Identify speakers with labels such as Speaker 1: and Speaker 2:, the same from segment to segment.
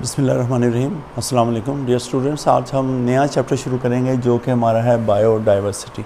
Speaker 1: बिस्मिल्लाहिर्रहमानिर्रहीम। अस्सलाम वालेकुम डियर स्टूडेंट्स। आज हम नया चैप्टर शुरू करेंगे जो कि हमारा है बायोडाइवर्सिटी।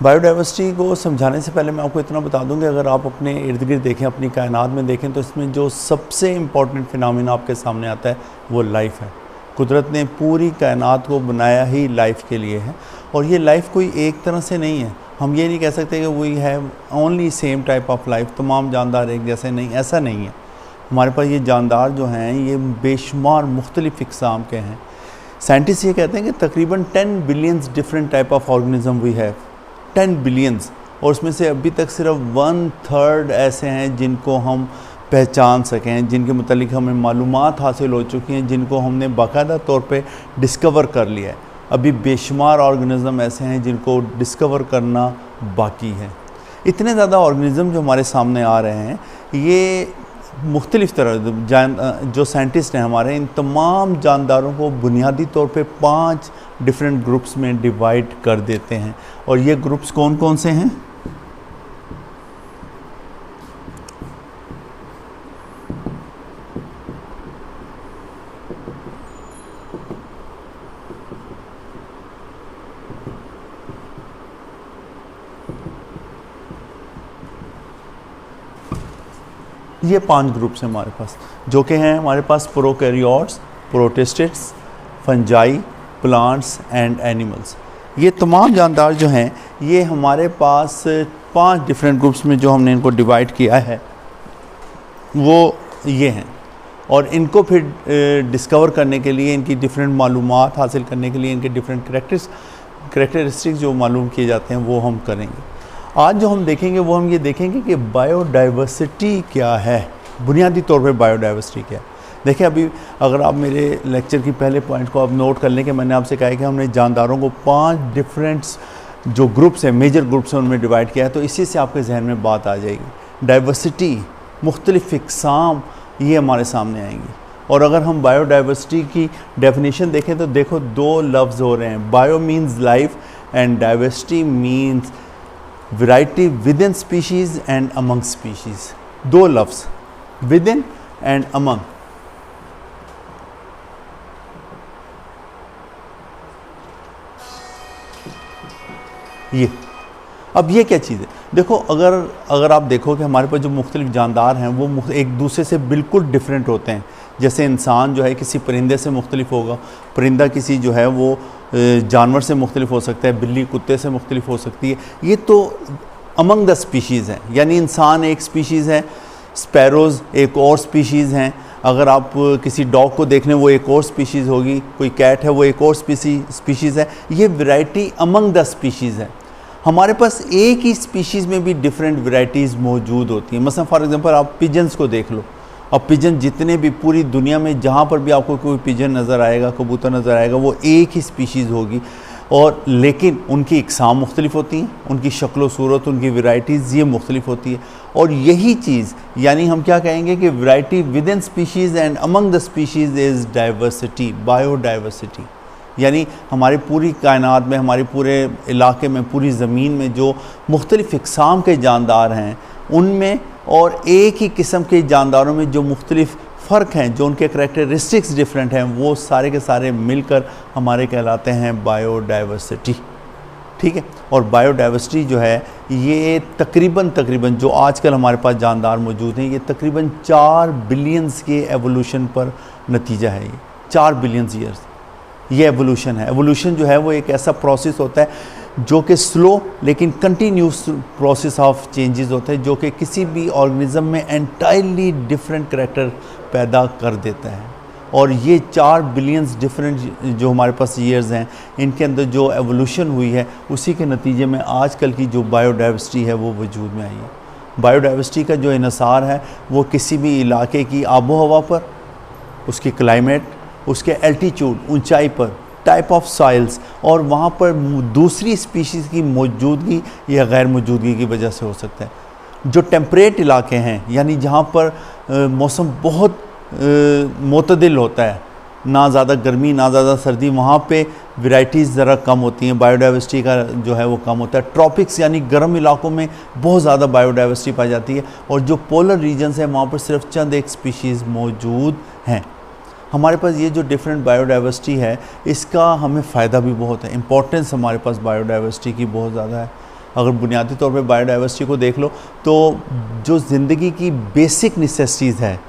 Speaker 1: बायोडाइवर्सिटी को समझाने से पहले मैं आपको इतना बता दूं कि अगर आप अपने इर्द गिर्द देखें, अपनी कायनात में देखें, तो इसमें जो सबसे इम्पॉर्टेंट फिनोमेना आपके सामने आता है वो लाइफ है। कुदरत ने पूरी कायनात को बनाया ही लाइफ के लिए है, और ये लाइफ कोई एक तरह से नहीं है। हम ये नहीं कह सकते कि we have only same type of life, तमाम जानदार एक जैसे नहीं, ऐसा नहीं है। हमारे पास ये जानदार जो हैं ये बेशुमार मुख्तलिफ़ इक़साम के हैं। साइंटिस्ट ये कहते हैं कि तकरीबन 10 billions different type of organism we have, 10 billions, और उसमें से अभी तक सिर्फ 1/3 ऐसे हैं जिनको हम पहचान सकें, जिनके मुतालिक हमें मालूमात हासिल हो चुकी हैं, जिनको हमने बाकायदा तौर पे डिस्कवर कर लिया है। अभी बेशुमार ऑर्गेनिज़म ऐसे हैं जिनको डिस्कवर करना बाकी है। इतने ज़्यादा ऑर्गेनिज़म जो हमारे सामने आ रहे हैं, ये मुख्तलिफ़ तरह जो साइंटिस्ट हैं हमारे, इन तमाम जानदारों को बुनियादी तौर पे 5 डिफरेंट ग्रुप्स में डिवाइड कर देते हैं। और ये ग्रुप्स कौन कौन से हैं? ये 5 ग्रुप्स हैं हमारे पास, जो कि हैं हमारे पास prokaryotes, protists, fungi, plants and animals. ये तमाम जानदार जो हैं ये हमारे पास 5 डिफरेंट ग्रुप्स में जो हमने इनको डिवाइड किया है वो ये हैं। और इनको फिर डिस्कवर करने के लिए, इनकी डिफरेंट मालूमात हासिल करने के लिए, इनके डिफरेंट करैक्टरिस्टिक्स जो मालूम किए जाते हैं वो हम करेंगे। आज जो हम देखेंगे वो हम ये देखेंगे कि बायोडाइवर्सिटी क्या है, बुनियादी तौर पे बायोडाइवर्सिटी क्या है। देखिए, अभी अगर आप मेरे लेक्चर की पहले पॉइंट को आप नोट कर लें कि मैंने आपसे कहा है कि हमने जानदारों को 5 डिफरेंट जो ग्रुप्स हैं, मेजर ग्रुप्स हैं, उनमें डिवाइड किया है, तो इसी से आपके जहन में बात आ जाएगी। डाइवर्सिटी, मुख्तलिफ़ इक़साम, ये हमारे सामने आएंगी। और अगर हम बायोडाइवर्सिटी की डेफिनेशन देखें तो देखो 2 लफ्ज़ हो रहे हैं। Bio means life and diversity means variety with in species and among species. 2 लफ्ज़, विद इन एंड अमंग। अब ये क्या चीज़ है? देखो, अगर आप देखो कि हमारे पास जो मुख्तलिफ जानदार हैं वो एक दूसरे से बिल्कुल डिफरेंट होते हैं। जैसे इंसान जो है किसी परिंदे से मुख्तलिफ होगा, परिंदा किसी जो है वो जानवर से मुख्तलिफ हो सकता है, बिल्ली कुत्ते से मुख्तलिफ हो सकती है। ये तो अमंग द स्पीशीज़ हैं, यानी इंसान एक स्पीशीज़ है, स्पैरोज़ एक और स्पीशीज़ हैं। अगर आप किसी डॉग को देख लें वो एक और स्पीशीज़ होगी, कोई कैट है वो एक और स्पीशीज़ है। ये वैरायटी अमंग द स्पीशीज़ है। हमारे पास एक ही स्पीशीज़ में भी डिफरेंट वैरायटीज़ मौजूद होती हैं। मसलन फॉर एग्जांपल आप पिजन्स को देख लो। अब पिजन जितने भी पूरी दुनिया में जहाँ पर भी आपको कोई पिजन नज़र आएगा, कबूतर नज़र आएगा, वो एक ही स्पीशीज़ होगी, और लेकिन उनकी इक़साम मुख्तलिफ होती हैं, उनकी शक्ल सूरत, उनकी वैरायटीज़ ये मुख्तलिफ होती है। और यही चीज़, यानी हम क्या कहेंगे कि variety with in species and among the species is diversity, biodiversity. यानी हमारी पूरी कायनात में, हमारे पूरे इलाके में, पूरी ज़मीन में जो मुख्तलिफ़ इक़साम के जानदार हैं उनमें, और एक ही किस्म के जानदारों में जो मुख्तलिफ़ फ़र्क हैं, जो उनके करैक्टरिस्टिक्स डिफरेंट हैं, वो सारे के सारे मिलकर हमारे कहलाते हैं बायोडाइवर्सिटी। ठीक है। और बायोडाइवर्सिटी जो है ये तकरीबन जो आजकल हमारे पास जानदार मौजूद हैं, ये तकरीबन 4 बिलियंस के एवोल्यूशन पर नतीजा है। ये 4 बिलियंस ईयर्स ये एवोल्यूशन है। एवोल्यूशन जो है वो एक ऐसा प्रोसेस होता है जो कि स्लो लेकिन कंटिन्यूस प्रोसेस ऑफ चेंजेस होता है, जो कि किसी भी ऑर्गेनिज़म में एंटायरली डिफरेंट करैक्टर पैदा कर देता है। और ये 4 बिलियंस डिफरेंट जो हमारे पास ईयर्स हैं, इनके अंदर जो एवोल्यूशन हुई है, उसी के नतीजे में आजकल की जो बायोडाइवर्सिटी है वो वजूद में आई है। बायोडाइवर्सिटी का जो इन्हिसार है वो किसी भी इलाके की आबो हवा पर, उसकी क्लाइमेट, उसके एल्टीट्यूड, ऊंचाई पर, टाइप ऑफ सॉइल्स, और वहाँ पर दूसरी स्पीशीज़ की मौजूदगी या गैर मौजूदगी की वजह से हो सकता है। जो टेम्परेट इलाके हैं, यानी जहाँ पर मौसम बहुत मोतदिल होता है, ना ज़्यादा गर्मी ना ज़्यादा सर्दी, वहाँ पे वैरायटीज़ ज़रा कम होती हैं, बायोडाइवर्सिटी का जो है वो कम होता है। ट्रॉपिक्स यानी गर्म इलाकों में बहुत ज़्यादा बायोडाइवर्सिटी पाई जाती है, और जो पोलर रीजन्स हैं वहाँ पर सिर्फ चंद एक स्पीशीज़ मौजूद हैं। हमारे पास ये जो डिफरेंट बायोडाइवर्सिटी है, इसका हमें फ़ायदा भी बहुत है। इम्पोर्टेंस हमारे पास बायोडाइवर्सिटी की बहुत ज़्यादा है। अगर बुनियादी तौर पे बायोडाइवर्सिटी को देख लो तो जो ज़िंदगी की बेसिक नेसेसिटीज़ है,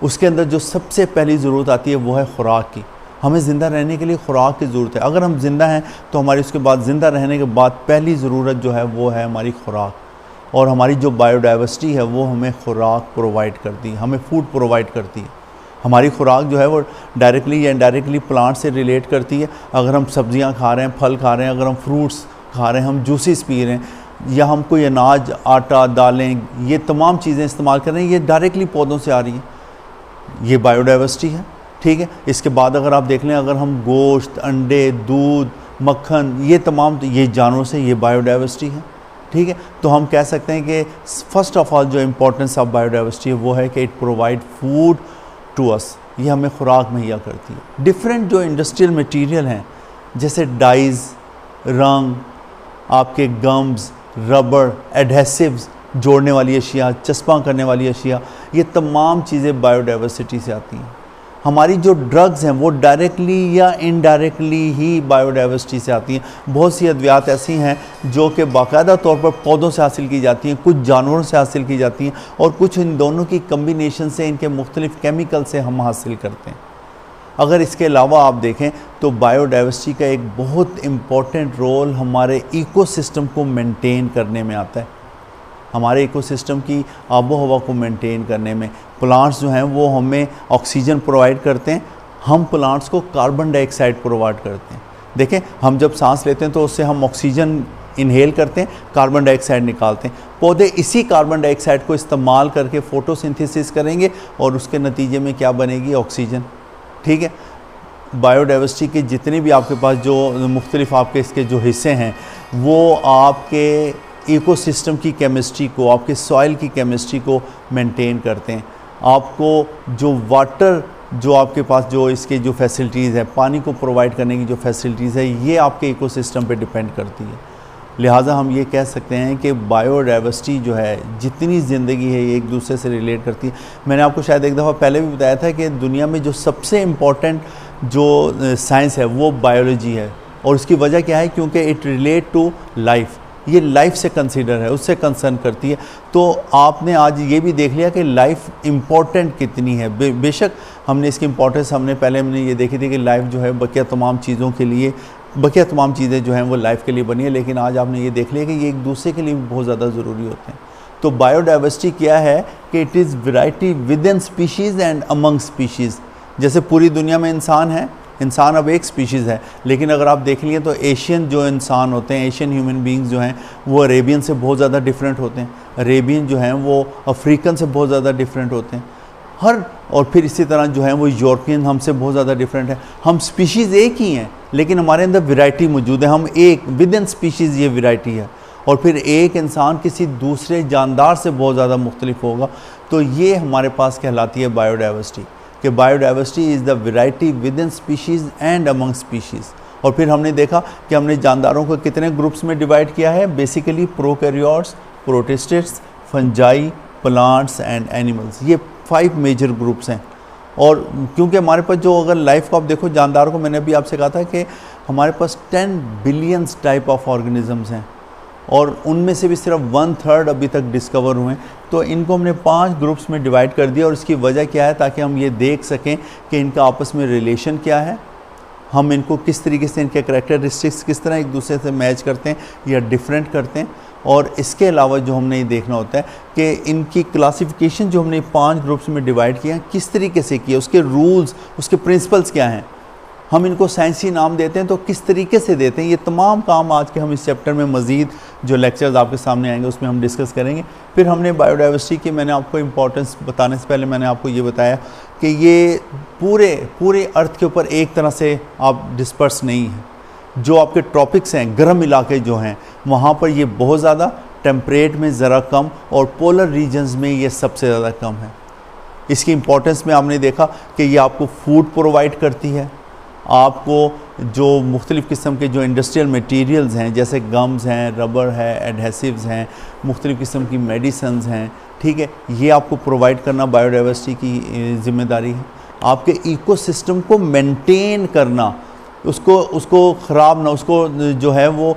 Speaker 1: उसके अंदर जो सबसे पहली ज़रूरत आती है वो है खुराक की। हमें ज़िंदा रहने के लिए खुराक की ज़रूरत है। अगर हम ज़िंदा हैं तो हमारी उसके बाद ज़िंदा रहने के बाद पहली ज़रूरत जो है वो है हमारी खुराक। और हमारी जो बायोडाइवर्सिटी है वो हमें खुराक प्रोवाइड करती है, हमें फूड प्रोवाइड करती है। हमारी खुराक जो है वो डायरेक्टली या इनडायरेक्टली प्लांट से रिलेट करती है। अगर हम सब्जियां खा रहे हैं, फल खा रहे हैं, अगर हम फ्रूट्स खा रहे हैं, हम जूसेस पी रहे हैं, या हम कोई अनाज, आटा, दालें, ये तमाम चीज़ें इस्तेमाल कर रहे हैं, ये डायरेक्टली पौधों से आ रही हैं, ये बायोडाइवर्सिटी है। ठीक है। इसके बाद अगर आप देख लें, अगर हम गोश्त, अंडे, दूध, मक्खन, ये तमाम ये जानवरों से, ये बायोडाइवर्सिटी है। ठीक है। तो हम कह सकते हैं कि फ़र्स्ट ऑफ ऑल जो इम्पोर्टेंस ऑफ बायोडाइवर्सिटी है वो है कि it provide food to us, ये हमें खुराक मुहैया करती है। डिफरेंट जो इंडस्ट्रियल मटेरियल हैं, जैसे डाइज़, रंग, आपके गम्स, रबड़, एडहेसिव्स, जोड़ने वाली अशिया, चस्पा करने वाली अशिया, ये तमाम चीज़ें बायोडाइवर्सिटी से आती हैं। हमारी जो ड्रग्स हैं वो डायरेक्टली या इनडायरेक्टली ही बायोडाइवर्सिटी से आती हैं। बहुत सी अद्वियात ऐसी हैं जो कि बाकायदा तौर पर पौधों से हासिल की जाती हैं, कुछ जानवरों से हासिल की जाती हैं, और कुछ इन दोनों की कम्बिनेशन से, इनके मुख्तलिफ केमिकल से हम हासिल करते हैं। अगर इसके अलावा आप देखें तो बायोडाइवर्सिटी का एक बहुत इम्पॉर्टेंट रोल हमारे इकोसिस्टम को मेंटेन करने में आता है। हमारे इकोसिस्टम की आबो हवा को मेंटेन करने में प्लांट्स जो हैं वो हमें ऑक्सीजन प्रोवाइड करते हैं, हम प्लांट्स को कार्बन डाइऑक्साइड प्रोवाइड करते हैं। देखें, हम जब सांस लेते हैं तो उससे हम ऑक्सीजन इनहेल करते हैं, कार्बन डाइऑक्साइड निकालते हैं। पौधे इसी कार्बन डाइऑक्साइड को इस्तेमाल करके फोटोसिंथेसिस करेंगे और उसके नतीजे में क्या बनेगी? ऑक्सीजन। ठीक है। बायोडाइवर्सिटी के जितने भी आपके पास जो मुख्तलिफ आपके इसके जो हिस्से हैं वो आपके इकोसिस्टम की केमिस्ट्री को, आपके सॉइल की केमिस्ट्री को मेंटेन करते हैं। आपको जो वाटर, जो आपके पास जो इसके जो फैसिलिटीज़ है, पानी को प्रोवाइड करने की जो फैसिलिटीज़ है, ये आपके इकोसिस्टम पे डिपेंड करती है। लिहाजा हम ये कह सकते हैं कि बायोडाइवर्सिटी जो है, जितनी ज़िंदगी है, ये एक दूसरे से रिलेट करती है। मैंने आपको शायद एक दफ़ा पहले भी बताया था कि दुनिया में जो सबसे इम्पॉर्टेंट जो साइंस है वो बायोलॉजी है, और उसकी वजह क्या है? क्योंकि इट रिलेट टू लाइफ, ये लाइफ से कंसीडर है, उससे कंसर्न करती है। तो आपने आज ये भी देख लिया कि लाइफ इम्पॉर्टेंट कितनी है। बेशक हमने इसकी इम्पोर्टेंस हमने ये देखी थी कि लाइफ जो है बकिया तमाम चीज़ों के लिए, बकिया तमाम चीज़ें जो हैं वो लाइफ के लिए बनी है, लेकिन आज आपने ये देख लिया कि ये एक दूसरे के लिए भी बहुत ज़्यादा ज़रूरी होते हैं। तो बायोडाइवर्सिटी क्या है कि it is variety with in species and among species. जैसे पूरी दुनिया में इंसान है, इंसान अब एक स्पीशीज़ है, लेकिन अगर आप देख लिए तो एशियन जो इंसान होते हैं, एशियन ह्यूमन बींग्स जो हैं वो अरेबियन से बहुत ज़्यादा डिफरेंट होते हैं। अरेबियन जो हैं वो अफ्रीकन से बहुत ज़्यादा डिफरेंट होते हैं। और फिर इसी तरह जो है वो यूरोपियन हमसे बहुत ज़्यादा डिफरेंट है। हम स्पीशीज़ एक ही हैं, लेकिन हमारे अंदर वैरायटी मौजूद है। हम एक विद इन स्पीशीज़ ये वैरायटी है। और फिर एक इंसान किसी दूसरे जानदार से बहुत ज़्यादा मुख्तलिफ होगा। तो ये हमारे पास कहलाती है बायोडाइवर्सिटी, कि biodiversity is the variety with in species and among species. और फिर हमने देखा कि हमने जानदारों को कितने ग्रुप्स में डिवाइड किया है? Basically prokaryotes, protists, fungi, plants and animals. ये 5 मेजर ग्रुप्स हैं। और क्योंकि हमारे पास जो अगर लाइफ को आप देखो, जानदारों को मैंने अभी आपसे कहा था कि हमारे पास 10 बिलियंस टाइप ऑफ ऑर्गेनिजम्स हैं, और उनमें से भी सिर्फ 1/3 अभी तक डिस्कवर हुए हैं। तो इनको हमने 5 ग्रुप्स में डिवाइड कर दिया। और इसकी वजह क्या है? ताकि हम ये देख सकें कि इनका आपस में रिलेशन क्या है, हम इनको किस तरीके से, इनके करैक्टरिस्टिक्स किस तरह एक दूसरे से मैच करते हैं या डिफरेंट करते हैं। और इसके अलावा जो हमने ये देखना होता है कि इनकी क्लासिफिकेशन जो हमने 5 ग्रुप्स में डिवाइड किया किस तरीके से किया, उसके रूल्स, उसके प्रिंसिपल्स क्या हैं, हम इनको साइंसी नाम देते हैं तो किस तरीके से देते हैं। ये तमाम काम आज के हम इस चैप्टर में मज़ीद जो लेक्चर्स आपके सामने आएंगे उसमें हम डिस्कस करेंगे। फिर हमने बायोडाइवर्सिटी की, मैंने आपको इम्पोर्टेंस बताने से पहले मैंने आपको ये बताया कि ये पूरे अर्थ के ऊपर एक तरह से आप डिस्पर्स नहीं है। जो आपके ट्रॉपिक्स हैं, गर्म इलाके जो हैं, वहाँ पर ये बहुत ज़्यादा, टेम्परेट में ज़रा कम, और पोलर रीजन्स में ये सबसे ज़्यादा कम है। इसकी इम्पोर्टेंस में आपने देखा कि ये आपको फूड प्रोवाइड करती है, आपको जो मुख्तलिफ़ किस्म के जो इंडस्ट्रियल मटेरियल्स हैं, जैसे गम्स हैं, रबर है, एडहेसिव्स हैं, मुख्तलिफ़ किस्म की मेडिसन्स हैं, ठीक है, ये आपको प्रोवाइड करना बायोडाइवर्सिटी की ज़िम्मेदारी है। आपके इकोसिस्टम को मेंटेन करना, उसको ख़राब ना, उसको जो है वो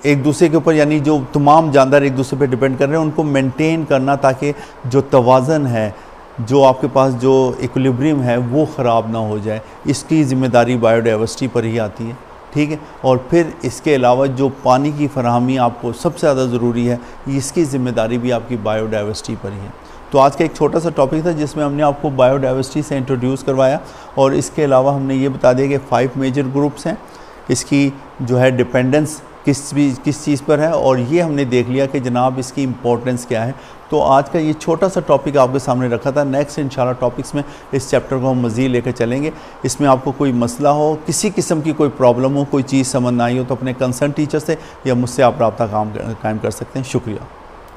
Speaker 1: एक दूसरे के ऊपर, यानी जो तमाम जानदार एक दूसरे पे डिपेंड कर रहे हैं उनको मेंटेन करना, ताकि जो तवाज़न है, जो आपके पास जो इक्विलिब्रियम है वो ख़राब ना हो जाए। इसकी ज़िम्मेदारी बायोडाइवर्सिटी पर ही आती है, ठीक है। और फिर इसके अलावा जो पानी की फराहमी आपको सबसे ज़्यादा ज़रूरी है, इसकी ज़िम्मेदारी भी आपकी बायोडाइवर्सिटी पर ही है। तो आज का एक छोटा सा टॉपिक था जिसमें हमने आपको बायोडाइवर्सिटी से इंट्रोड्यूस करवाया, और इसके अलावा हमने ये बता दिया कि 5 मेजर ग्रुप्स हैं, इसकी जो है डिपेंडेंस किस चीज़ पर है, और ये हमने देख लिया कि जनाब इसकी इम्पोर्टेंस क्या है। तो आज का ये छोटा सा टॉपिक आपके सामने रखा था। नेक्स्ट इंशाल्लाह टॉपिक्स में इस चैप्टर को हम मज़ीद लेकर चलेंगे। इसमें आपको कोई मसला हो, किसी किस्म की कोई प्रॉब्लम हो, कोई चीज़ समझ ना आई हो, तो अपने कंसर्न टीचर से या मुझसे आप रब्ता कायम कर सकते हैं। शुक्रिया।